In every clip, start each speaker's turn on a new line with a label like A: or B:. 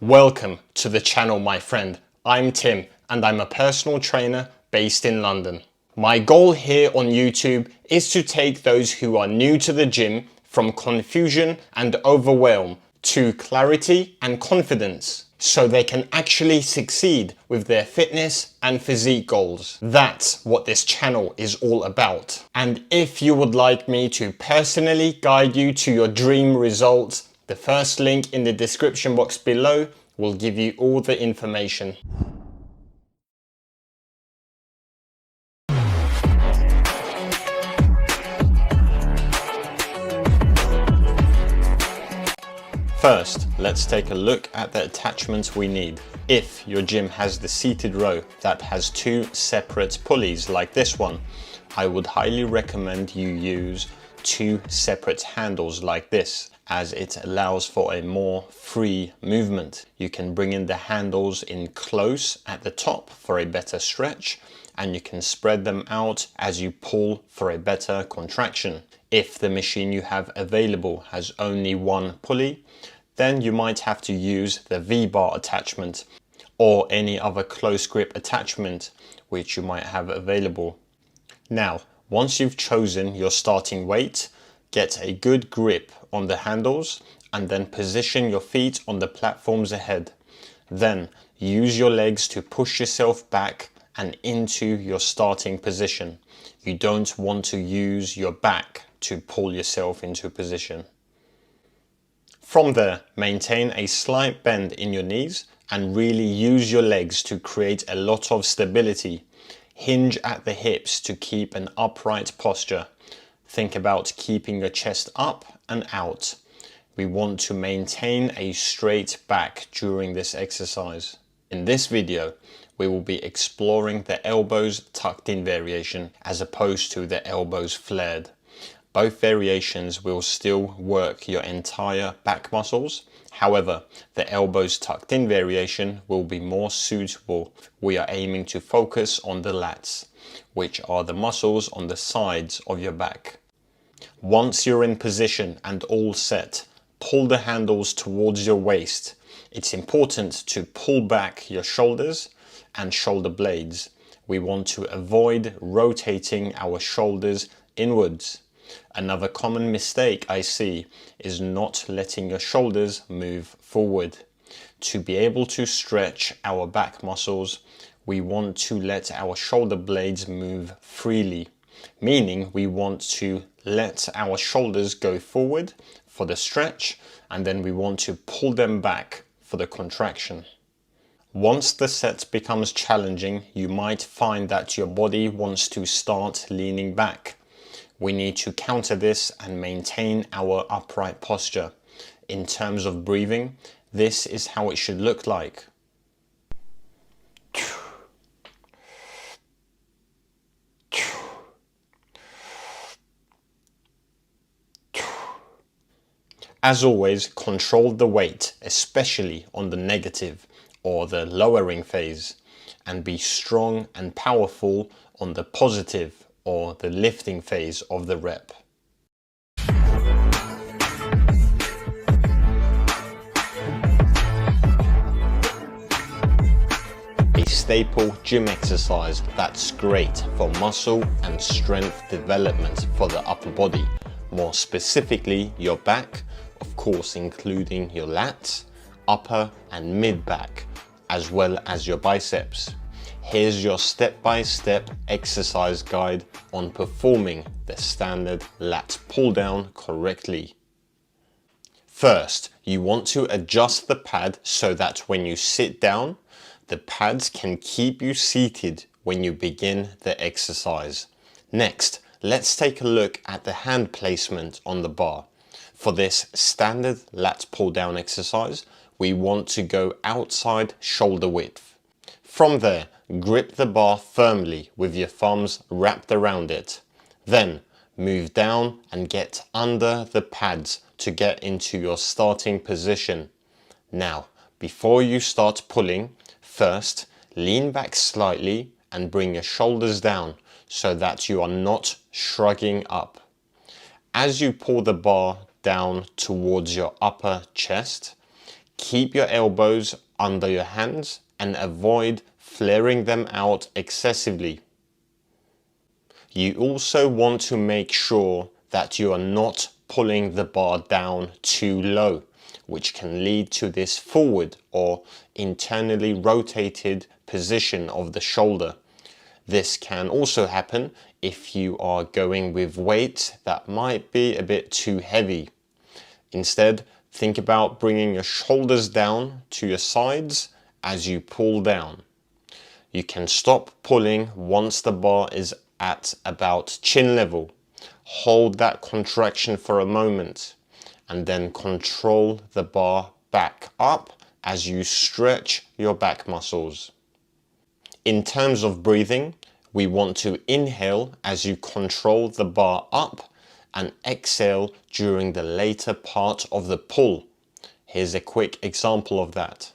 A: Welcome to the channel, my friend. I'm Tim and I'm a personal trainer based in London. My goal here on YouTube is to take those who are new to the gym from confusion and overwhelm to clarity and confidence so they can actually succeed with their fitness and physique goals. That's what this channel is all about. And if you would like me to personally guide you to your dream results, the first link in the description box below will give you all the information. First, let's take a look at the attachments we need. If your gym has the seated row that has two separate pulleys like this one, I would highly recommend you use two separate handles like this, as it allows for a more free movement. You can bring in the handles in close at the top for a better stretch, and you can spread them out as you pull for a better contraction. If the machine you have available has only one pulley, then you might have to use the V-bar attachment or any other close grip attachment which you might have available. Now, once you've chosen your starting weight, get a good grip on the handles and then position your feet on the platforms ahead. Then use your legs to push yourself back and into your starting position. You don't want to use your back to pull yourself into position. From there, maintain a slight bend in your knees and really use your legs to create a lot of stability. Hinge at the hips to keep an upright posture. Think about keeping your chest up and out. We want to maintain a straight back during this exercise. In this video, we will be exploring the elbows tucked in variation as opposed to the elbows flared. Both variations will still work your entire back muscles. However, the elbows tucked in variation will be more suitable. We are aiming to focus on the lats, which are the muscles on the sides of your back. Once you're in position and all set, pull the handles towards your waist. It's important to pull back your shoulders and shoulder blades. We want to avoid rotating our shoulders inwards. Another common mistake I see is not letting your shoulders move forward. To be able to stretch our back muscles, we want to let our shoulder blades move freely, meaning we want to let our shoulders go forward for the stretch and then we want to pull them back for the contraction. Once the set becomes challenging, you might find that your body wants to start leaning back. We need to counter this and maintain our upright posture. In terms of breathing, this is how it should look like. As always, control the weight, especially on the negative or the lowering phase, and be strong and powerful on the positive or the lifting phase of the rep. A staple gym exercise that's great for muscle and strength development for the upper body, more specifically your back, of course including your lats, upper and mid back, as well as your biceps. Here's your step-by-step exercise guide on performing the standard lat pull down correctly. First, you want to adjust the pad so that when you sit down, the pads can keep you seated when you begin the exercise. Next, let's take a look at the hand placement on the bar. For this standard lat pull down exercise, we want to go outside shoulder width. From there, grip the bar firmly with your thumbs wrapped around it. Then move down and get under the pads to get into your starting position. Now, before you start pulling, first lean back slightly and bring your shoulders down so that you are not shrugging up. As you pull the bar down towards your upper chest, Keep your elbows under your hands and avoid flaring them out excessively. You also want to make sure that you are not pulling the bar down too low, which can lead to this forward or internally rotated position of the shoulder. This can also happen if you are going with weights that might be a bit too heavy. Instead, think about bringing your shoulders down to your sides as you pull down. You can stop pulling once the bar is at about chin level. Hold that contraction for a moment and then control the bar back up as you stretch your back muscles. In terms of breathing, we want to inhale as you control the bar up and exhale during the later part of the pull. Here's a quick example of that.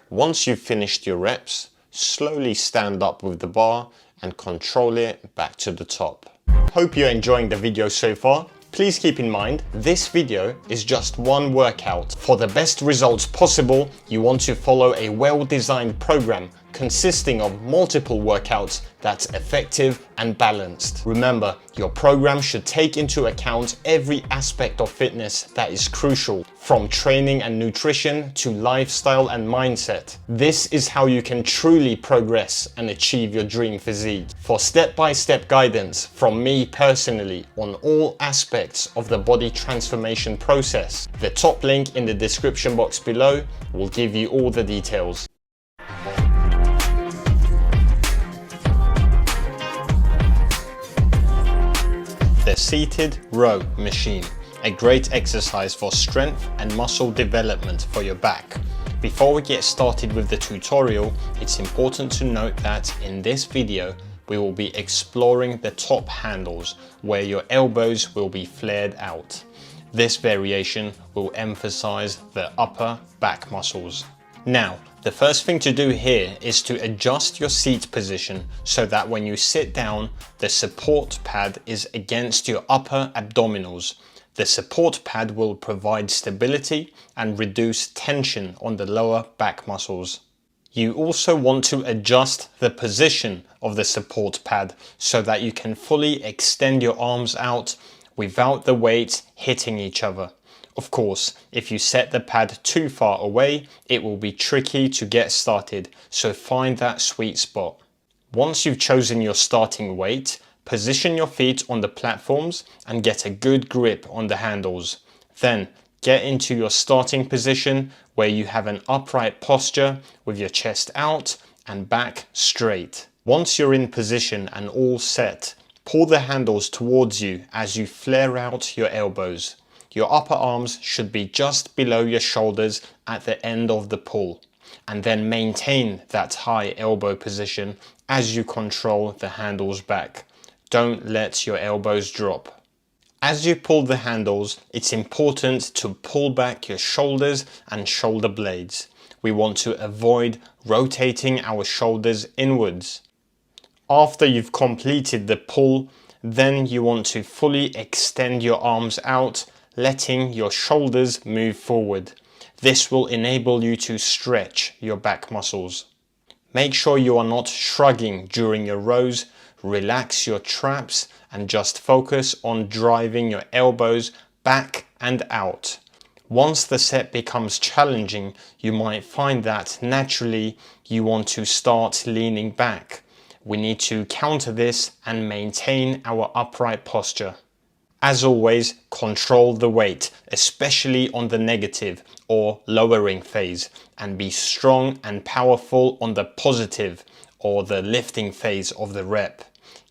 A: Once you've finished your reps, slowly stand up with the bar and control it back to the top. Hope you're enjoying the video so far. Please keep in mind, this video is just one workout. For the best results possible, you want to follow a well-designed program consisting of multiple workouts that's effective and balanced. Remember, your program should take into account every aspect of fitness that is crucial, from training and nutrition to lifestyle and mindset. This is how you can truly progress and achieve your dream physique. For step-by-step guidance from me personally on all aspects of the body transformation process, the top link in the description box below will give you all the details. The seated row machine, a great exercise for strength and muscle development for your back. Before we get started with the tutorial, it's important to note that in this video we will be exploring the top handles where your elbows will be flared out. This variation will emphasize the upper back muscles. Now, the first thing to do here is to adjust your seat position so that when you sit down, the support pad is against your upper abdominals. The support pad will provide stability and reduce tension on the lower back muscles. You also want to adjust the position of the support pad so that you can fully extend your arms out without the weights hitting each other. Of course, if you set the pad too far away, it will be tricky to get started, so find that sweet spot. Once you've chosen your starting weight, position your feet on the platforms and get a good grip on the handles. Then, get into your starting position where you have an upright posture with your chest out and back straight. Once you're in position and all set, pull the handles towards you as you flare out your elbows. Your upper arms should be just below your shoulders at the end of the pull, and then maintain that high elbow position as you control the handles back. Don't let your elbows drop. As you pull the handles, it's important to pull back your shoulders and shoulder blades. We want to avoid rotating our shoulders inwards. After you've completed the pull, then you want to fully extend your arms out, letting your shoulders move forward. This will enable you to stretch your back muscles. Make sure you are not shrugging during your rows. Relax your traps and just focus on driving your elbows back and out. Once the set becomes challenging, you might find that naturally you want to start leaning back. We need to counter this and maintain our upright posture. As always, control the weight, especially on the negative or lowering phase, and be strong and powerful on the positive or the lifting phase of the rep.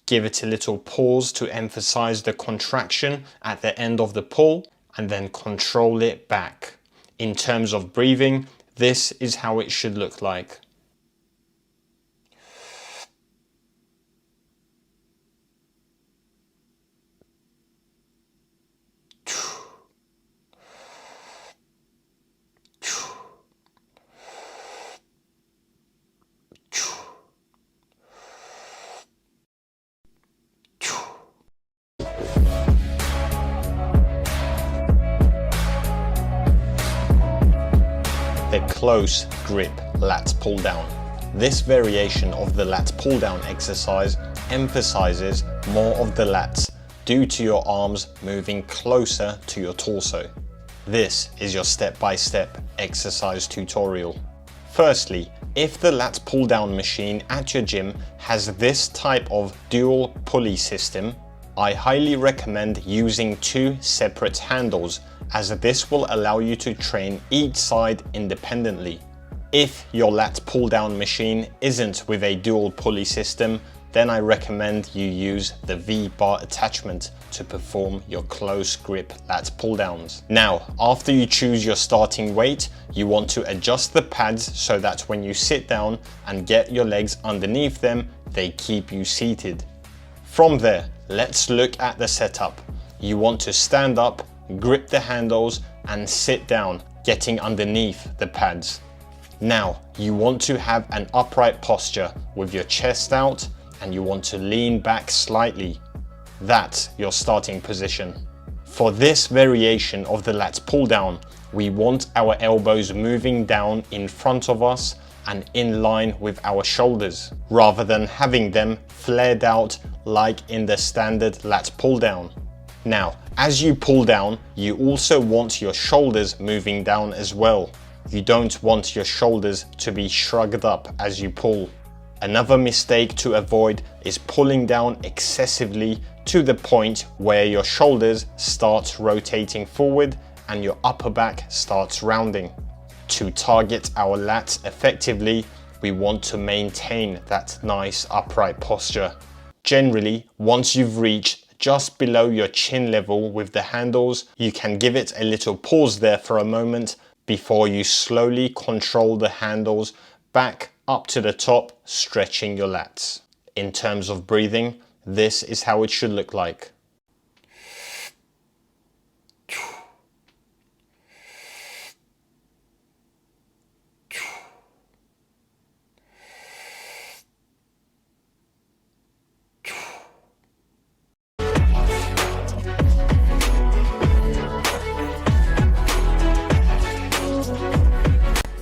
A: Give it a little pause to emphasize the contraction at the end of the pull and then control it back. In terms of breathing, this is how it should look like. close grip lat pull down. This variation of the lat pull down exercise emphasizes more of the lats due to your arms moving closer to your torso. This is your step-by-step exercise tutorial. Firstly, if the lat pull down machine at your gym has this type of dual pulley system, I highly recommend using 2 separate handles, as this will allow you to train each side independently. If your lat pull down machine isn't with a dual pulley system, then I recommend you use the V-bar attachment to perform your close grip lat pull downs. Now, after you choose your starting weight, you want to adjust the pads so that when you sit down and get your legs underneath them, they keep you seated. From there, let's look at the setup. You want to stand up, grip the handles and sit down, getting underneath the pads. Now, you want to have an upright posture with your chest out, and you want to lean back slightly. That's your starting position. For this variation of the lat pull down, we want our elbows moving down in front of us and in line with our shoulders, rather than having them flared out like in the standard lat pull down. Now, as you pull down, you also want your shoulders moving down as well. You don't want your shoulders to be shrugged up as you pull. Another mistake to avoid is pulling down excessively to the point where your shoulders start rotating forward and your upper back starts rounding. To target our lats effectively, we want to maintain that nice upright posture. Generally, once you've reached just below your chin level with the handles, you can give it a little pause there for a moment before you slowly control the handles back up to the top, stretching your lats. In terms of breathing, this is how it should look like.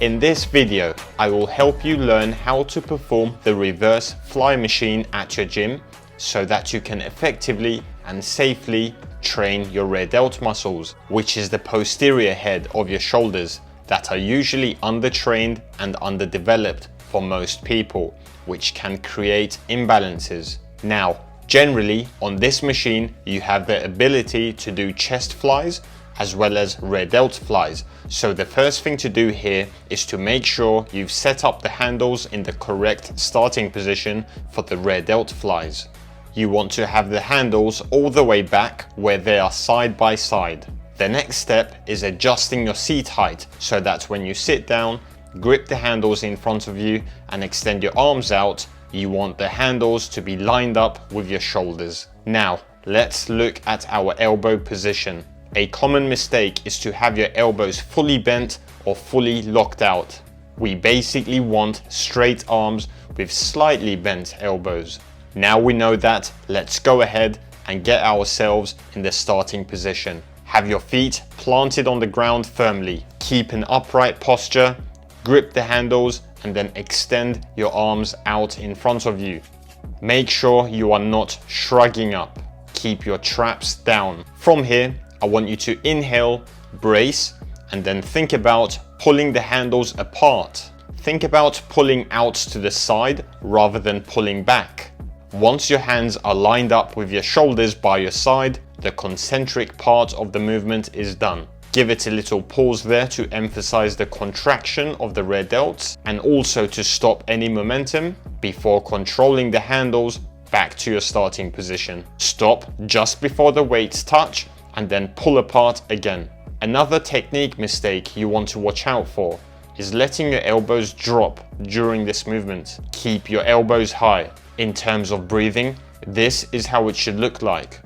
A: In this video, I will help you learn how to perform the reverse fly machine at your gym so that you can effectively and safely train your rear delt muscles, which is the posterior head of your shoulders that are usually undertrained and underdeveloped for most people, which can create imbalances. Now, generally on this machine, you have the ability to do chest flies as well as rear delt flies. So the first thing to do here is to make sure you've set up the handles in the correct starting position for the rear delt flies. You want to have the handles all the way back where they are side by side. The next step is adjusting your seat height so that when you sit down, grip the handles in front of you and extend your arms out, you want the handles to be lined up with your shoulders. Now, let's look at our elbow position. A common mistake is to have your elbows fully bent or fully locked out. We basically want straight arms with slightly bent elbows. Now we know that, let's go ahead and get ourselves in the starting position. Have your feet planted on the ground firmly. Keep an upright posture, grip the handles, and then extend your arms out in front of you. Make sure you are not shrugging up. Keep your traps down. From here, I want you to inhale, brace, and then think about pulling the handles apart. Think about pulling out to the side rather than pulling back. Once your hands are lined up with your shoulders by your side, the concentric part of the movement is done. Give it a little pause there to emphasize the contraction of the rear delts and also to stop any momentum before controlling the handles back to your starting position. Stop just before the weights touch and then pull apart again. Another technique mistake you want to watch out for is letting your elbows drop during this movement. Keep your elbows high. In terms of breathing, this is how it should look like.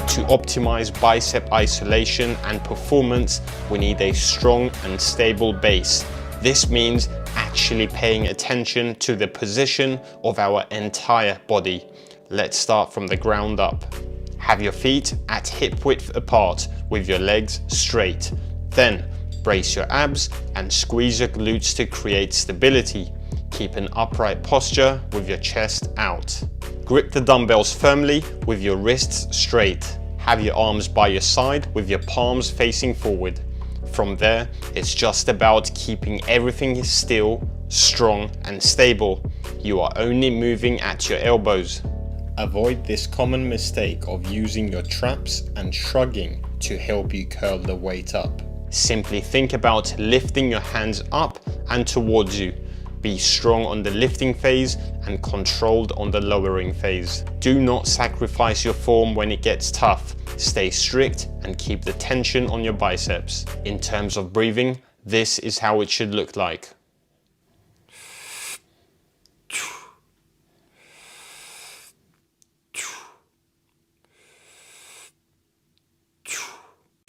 A: To To optimize bicep isolation and performance, we need a strong and stable base. This means actually paying attention to the position of our entire body. Let's start from the ground up. Have your feet at hip width apart with your legs straight. Then brace your abs and squeeze your glutes to create stability. Keep an upright posture with your chest out. Grip the dumbbells firmly with your wrists straight. Have your arms by your side with your palms facing forward. From there, it's just about keeping everything still, strong and stable. You are only moving at your elbows. Avoid this common mistake of using your traps and shrugging to help you curl the weight up. Simply think about lifting your hands up and towards you. Be strong on the lifting phase and controlled on the lowering phase. Do not sacrifice your form when it gets tough. Stay strict and keep the tension on your biceps. In terms of breathing, this is how it should look like.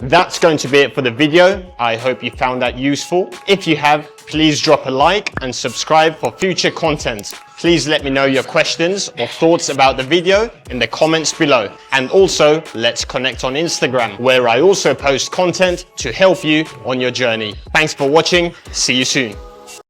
A: That's going to be it for the video. I hope you found that useful. If you have, please drop a like and subscribe for future content. Please let me know your questions or thoughts about the video in the comments below. And also, let's connect on Instagram, where I also post content to help you on your journey. Thanks for watching. See you soon.